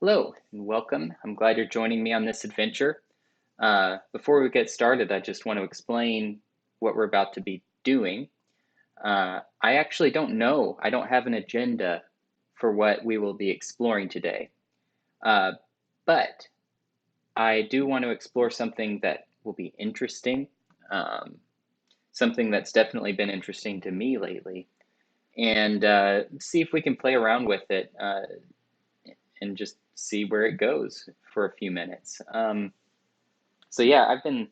Hello and welcome. I'm glad you're joining me on this adventure. Before we get started, I just want to explain what we're about to be doing. I actually don't know. I don't have an agenda for what we will be exploring today. Uh, but I do want to explore something that will be interesting, um, something that's definitely been interesting to me lately, and see if we can play around with it and just see where it goes for a few minutes. So yeah, I've been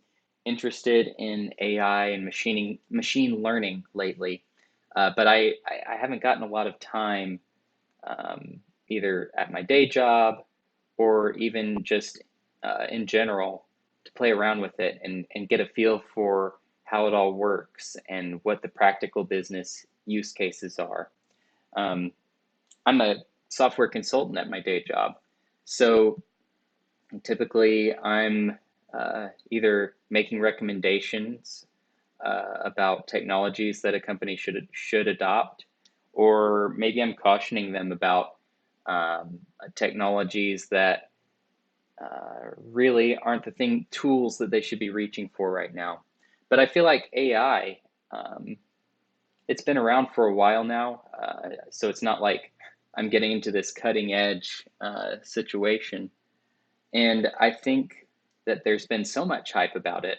interested in AI and machine learning lately, but I haven't gotten a lot of time either at my day job or even just in general to play around with it and get a feel for how it all works and what the practical business use cases are. Um, I'm a software consultant at my day job, so typically I'm either making recommendations about technologies that a company should adopt, or maybe I'm cautioning them about technologies that really aren't the tools that they should be reaching for right now. But I feel like AI, it's been around for a while now, so it's not like I'm getting into this cutting edge situation. And I think that there's been so much hype about it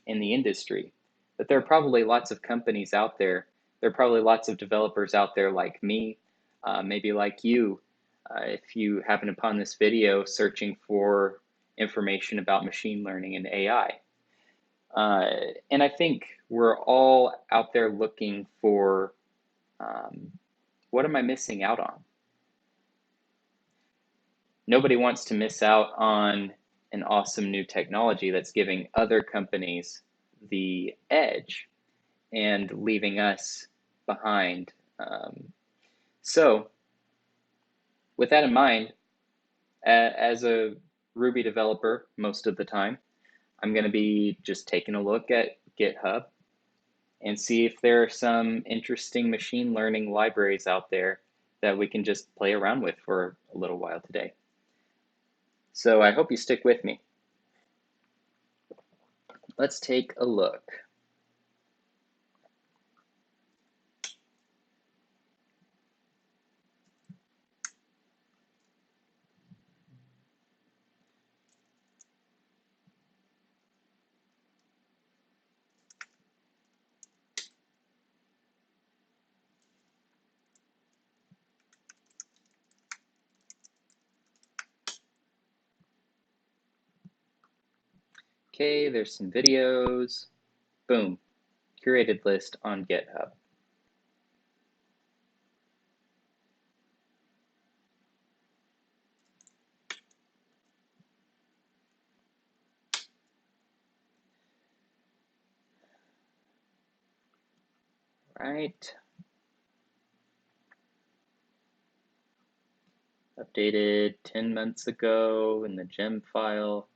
in the industry that there are probably lots of companies out there. There are probably lots of developers out there like me, maybe like you, if you happen upon this video searching for information about machine learning and AI. And I think we're all out there looking for what am I missing out on? Nobody wants to miss out on an awesome new technology that's giving other companies the edge and leaving us behind. So, with that in mind, as a Ruby developer, most of the time, I'm going to be just taking a look at GitHub and see if there are some interesting machine learning libraries out there that we can just play around with for a little while today. So I hope you stick with me. Let's take a look. Okay, there's some videos. Boom, curated list on GitHub. Right. Updated 10 months ago in the gem file.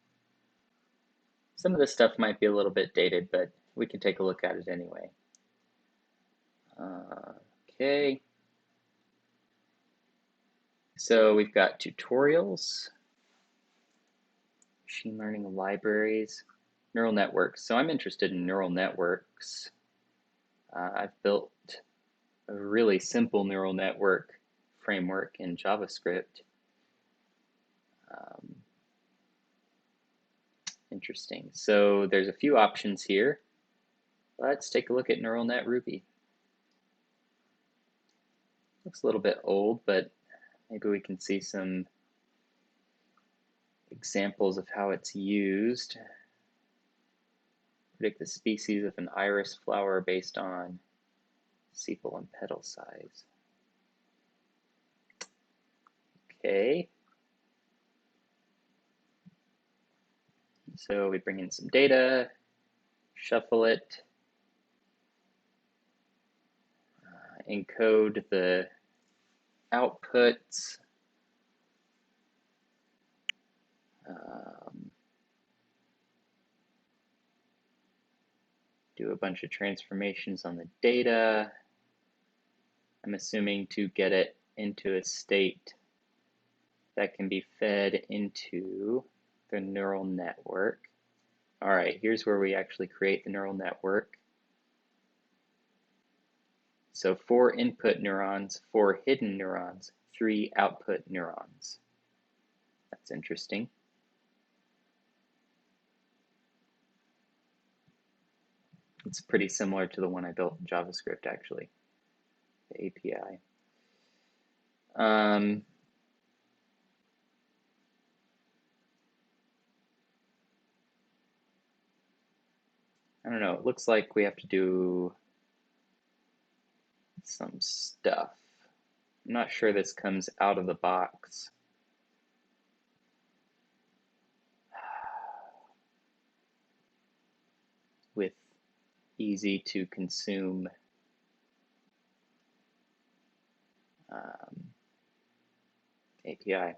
Some of this stuff might be a little bit dated, but we can take a look at it anyway. Okay. So we've got tutorials, machine learning libraries, neural networks. So I'm interested in neural networks. I've built a really simple neural network framework in JavaScript. Interesting. So there's a few options here. Let's take a look at neural net Ruby. Looks a little bit old, but maybe we can see some examples of how it's used. Predict the species of an iris flower based on sepal and petal size. Okay. So we bring in some data, shuffle it, encode the outputs, do a bunch of transformations on the data. I'm assuming to get it into a state that can be fed into the neural network. All right, here's where we actually create the neural network. So 4 input neurons, 4 hidden neurons, 3 output neurons. That's interesting. It's pretty similar to the one I built in JavaScript, actually, the API. I don't know, it looks like we have to do some stuff. I'm not sure this comes out of the box. With easy to consume API.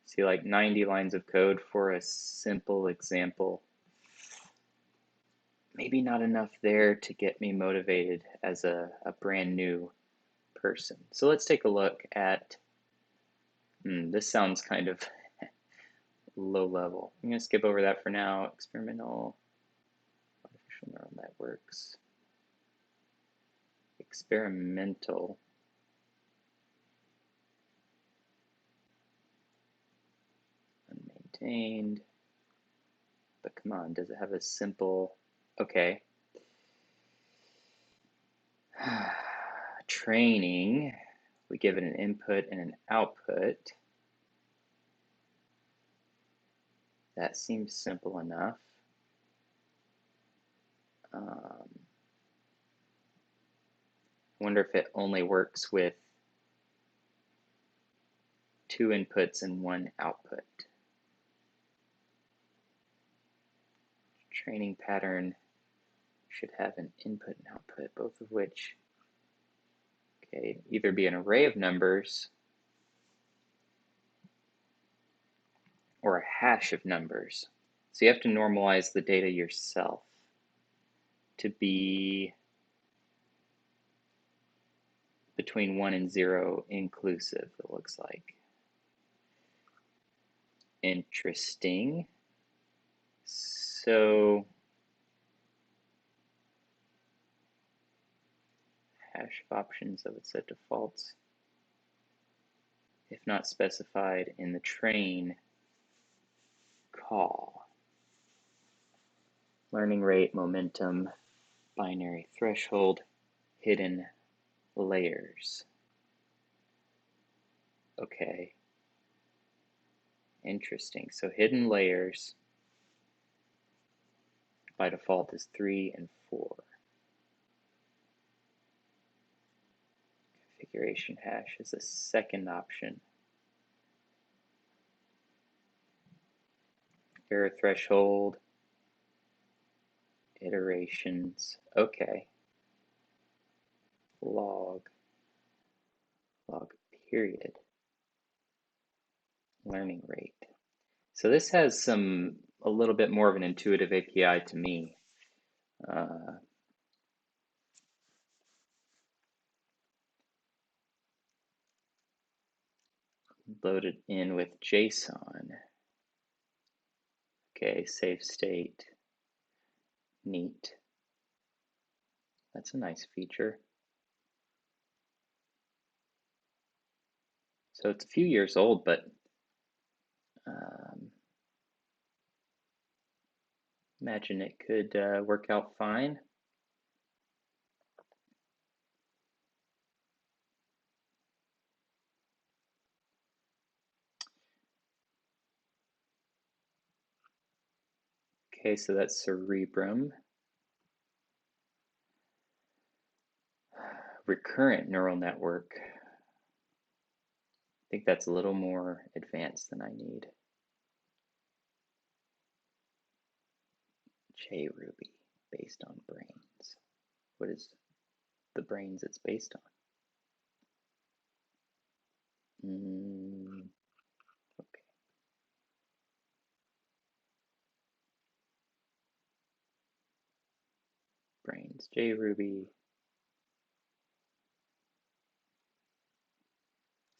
See, like 90 lines of code for a simple example. Maybe not enough there to get me motivated as a brand new person. So let's take a look at, this sounds kind of low level. I'm going to skip over that for now. Experimental artificial neural networks. Experimental. Unmaintained. But come on, does it have a simple, okay. Training, we give it an input and an output. That seems simple enough. I wonder if it only works with 2 inputs and 1 output. Training pattern should have an input and output, both of which, okay, either be an array of numbers or a hash of numbers. So you have to normalize the data yourself to be between 1 and 0 inclusive, it looks like. Interesting. So hash of options of a set defaults, if not specified in the train call. Learning rate, momentum, binary threshold, hidden layers. Okay. Interesting. So hidden layers by default is 3 and 4. Configuration hash is a second option. Error threshold, iterations, okay. Log period, learning rate. So this has a little bit more of an intuitive API to me. Loaded in with JSON. Okay, save state, neat. That's a nice feature. So it's a few years old, but imagine it could work out fine. Okay, so that's Cerebrum. Recurrent neural network. I think that's a little more advanced than I need. JRuby, based on brains. What is the brains it's based on? Okay. Brains, JRuby.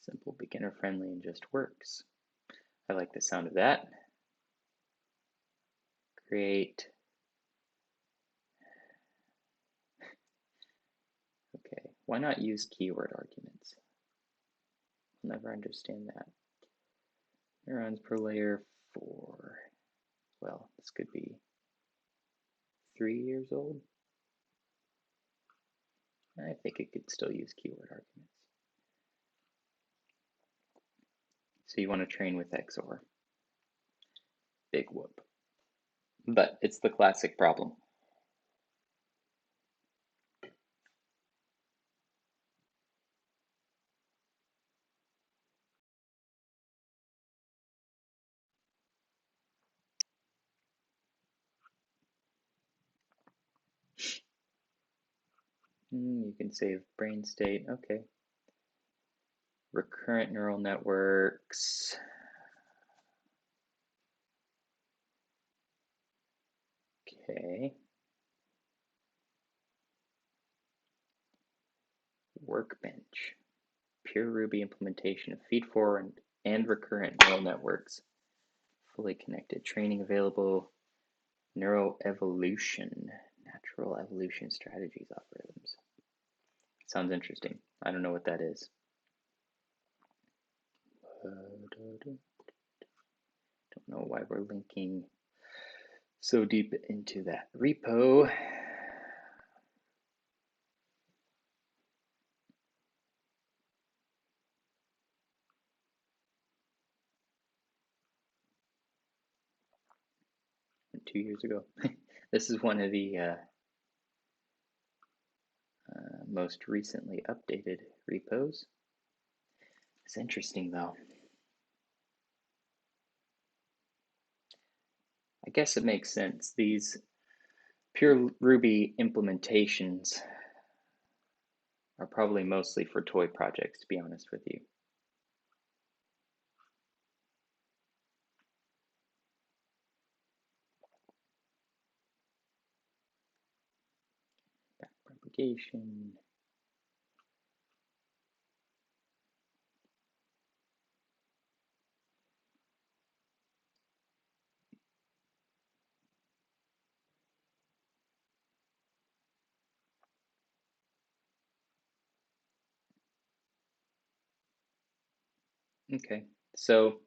Simple, beginner friendly, and just works. I like the sound of that. Create. Okay, why not use keyword arguments? I'll never understand that. Neurons per layer 4. Well, this could be 3 years old. I think it could still use keyword arguments. So you want to train with XOR. Big whoop. But it's the classic problem. You can save brain state. Okay. Recurrent neural networks. Okay. Workbench. Pure Ruby implementation of feed-forward and recurrent neural networks. Fully connected. Training available. Neuroevolution. Natural evolution strategies algorithms. Sounds interesting. I don't know what that is. Don't know why we're linking so deep into that repo. Two years ago. This is one of the most recently updated repos. It's interesting though. I guess it makes sense. These pure Ruby implementations are probably mostly for toy projects, to be honest with you. Back propagation. Okay, so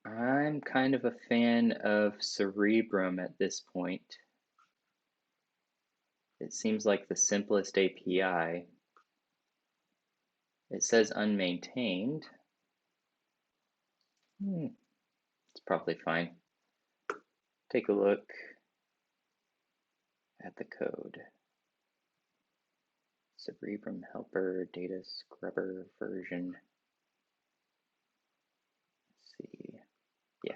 I'm kind of a fan of Cerebrum at this point. It seems like the simplest API. It says unmaintained. It's probably fine. Take a look at the code. Cerebrum helper data scrubber version. Let's see. Yeah,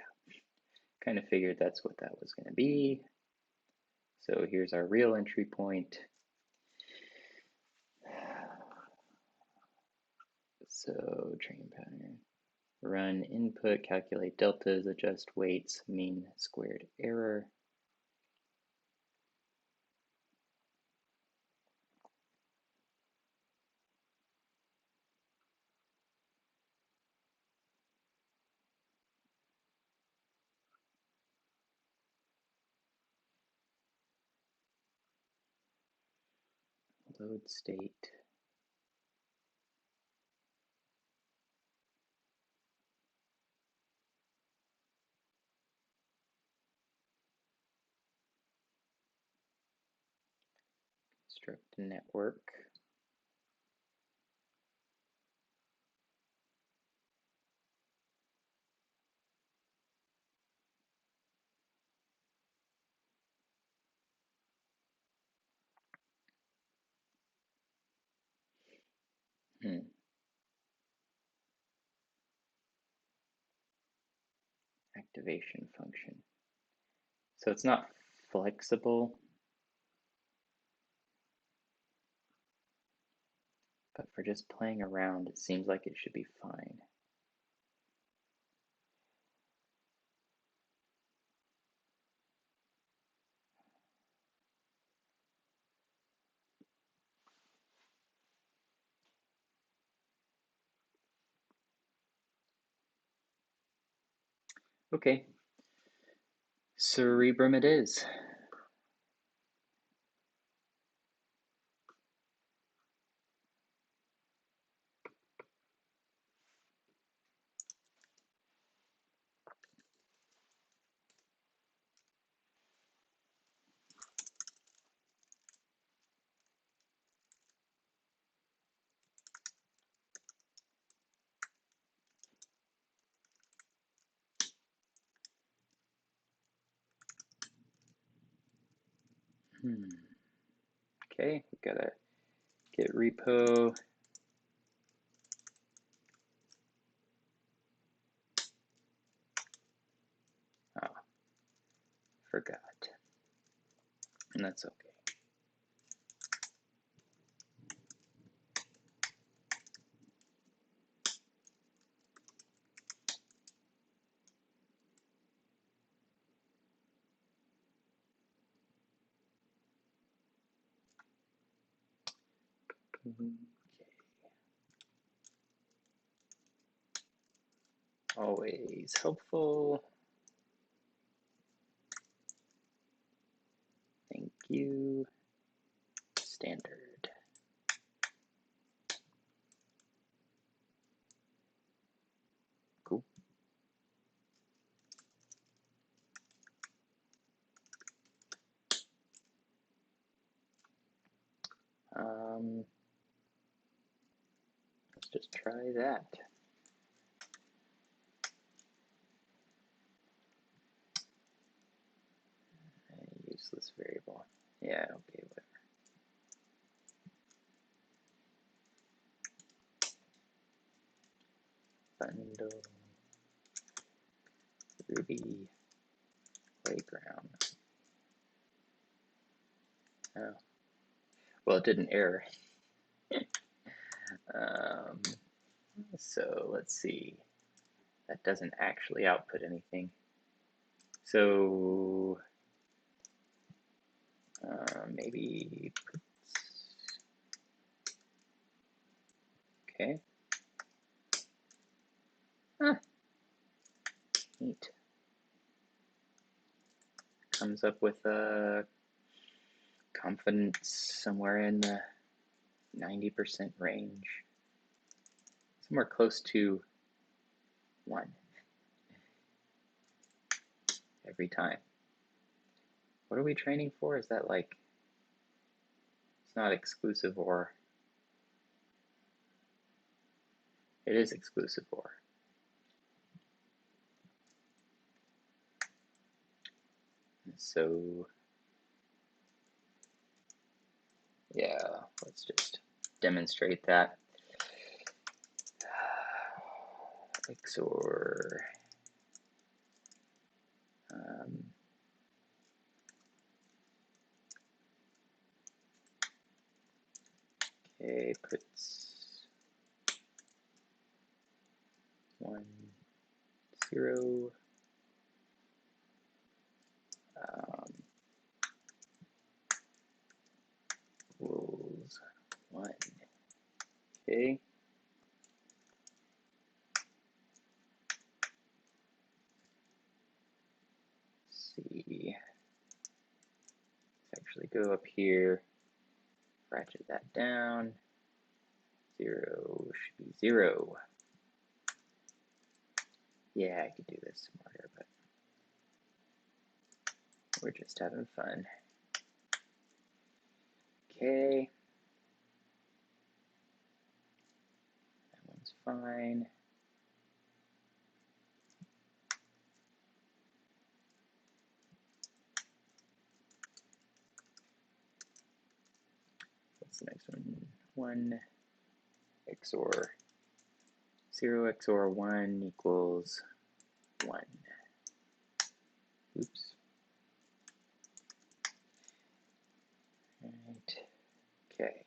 kind of figured that's what that was going to be. So here's our real entry point. So train pattern. Run input, calculate deltas, adjust weights, mean squared error. Load state. Construct network. Activation function. So it's not flexible, but for just playing around, it seems like it should be fine. Okay, cerebrum it is. Okay, we gotta get repo. Oh, forgot. And that's okay. Okay. Always helpful. Thank you. Standard. Cool. Let's just try that. A useless variable. Yeah, okay, whatever. Bundle. Ruby. Playground. Oh. Well, it didn't error. So let's see. That doesn't actually output anything. So maybe okay. Neat. Comes up with a confidence somewhere in the 90% range. Somewhere close to 1 every time. What are we training for? Is that like, it's not exclusive OR. It is exclusive OR. So yeah, let's just demonstrate that. XOR okay, puts 1, 0. Equals 1. Okay. See. Let's actually go up here, ratchet that down. 0 should be 0. Yeah, I could do this smarter, but we're just having fun. Okay. That one's fine. What's the next one? 1 XOR 0 XOR 1 equals 1. Oops. All right. Okay.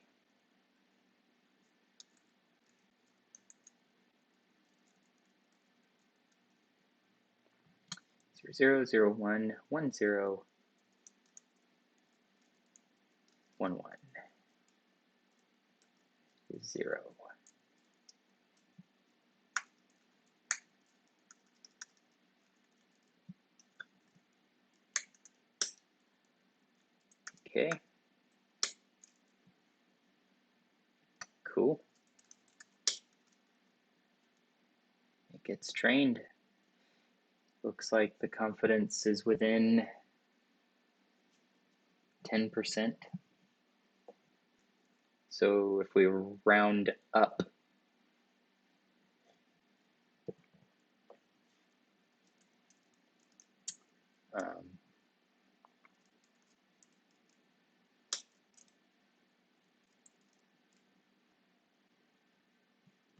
0 0 1 1 0 1 1 is 0. Okay. Cool. It gets trained. Looks like the confidence is within 10%. So if we round up,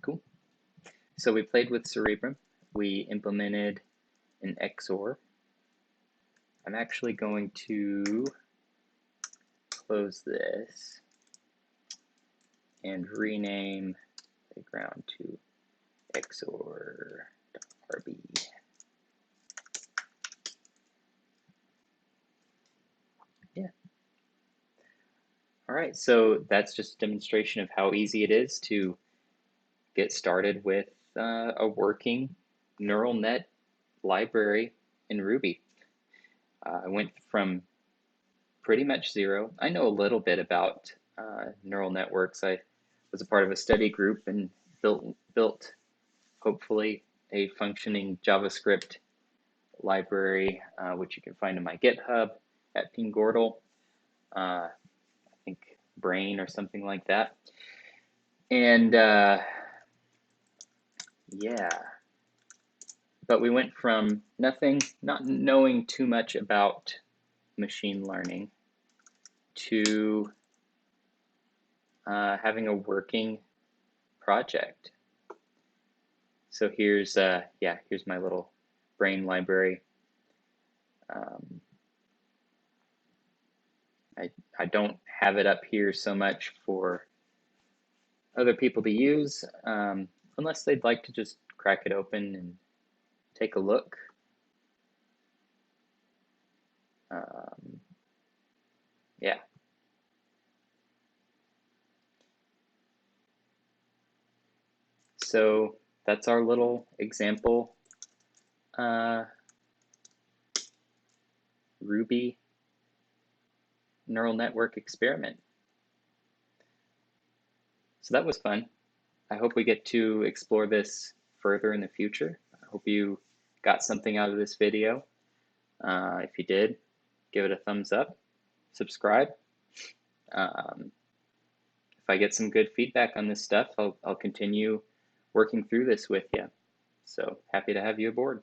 cool. So we played with README. We implemented an XOR. I'm actually going to close this and rename playground to XOR.rb. Yeah. All right, so that's just a demonstration of how easy it is to get started with a working neural net library in Ruby. I went from pretty much zero. I know a little bit about neural networks. I was a part of a study group and built hopefully a functioning JavaScript library, which you can find in my GitHub at Pingordle. I think Brain or something like that. And yeah, but we went from nothing, not knowing too much about machine learning, to having a working project. So here's here's my little Brain library. I don't have it up here so much for other people to use, unless they'd like to just crack it open and take a look. Yeah. So that's our little example Ruby neural network experiment. So that was fun. I hope we get to explore this further in the future. I hope you got something out of this video. If you did, give it a thumbs up, subscribe. If I get some good feedback on this stuff, I'll continue working through this with you. So happy to have you aboard.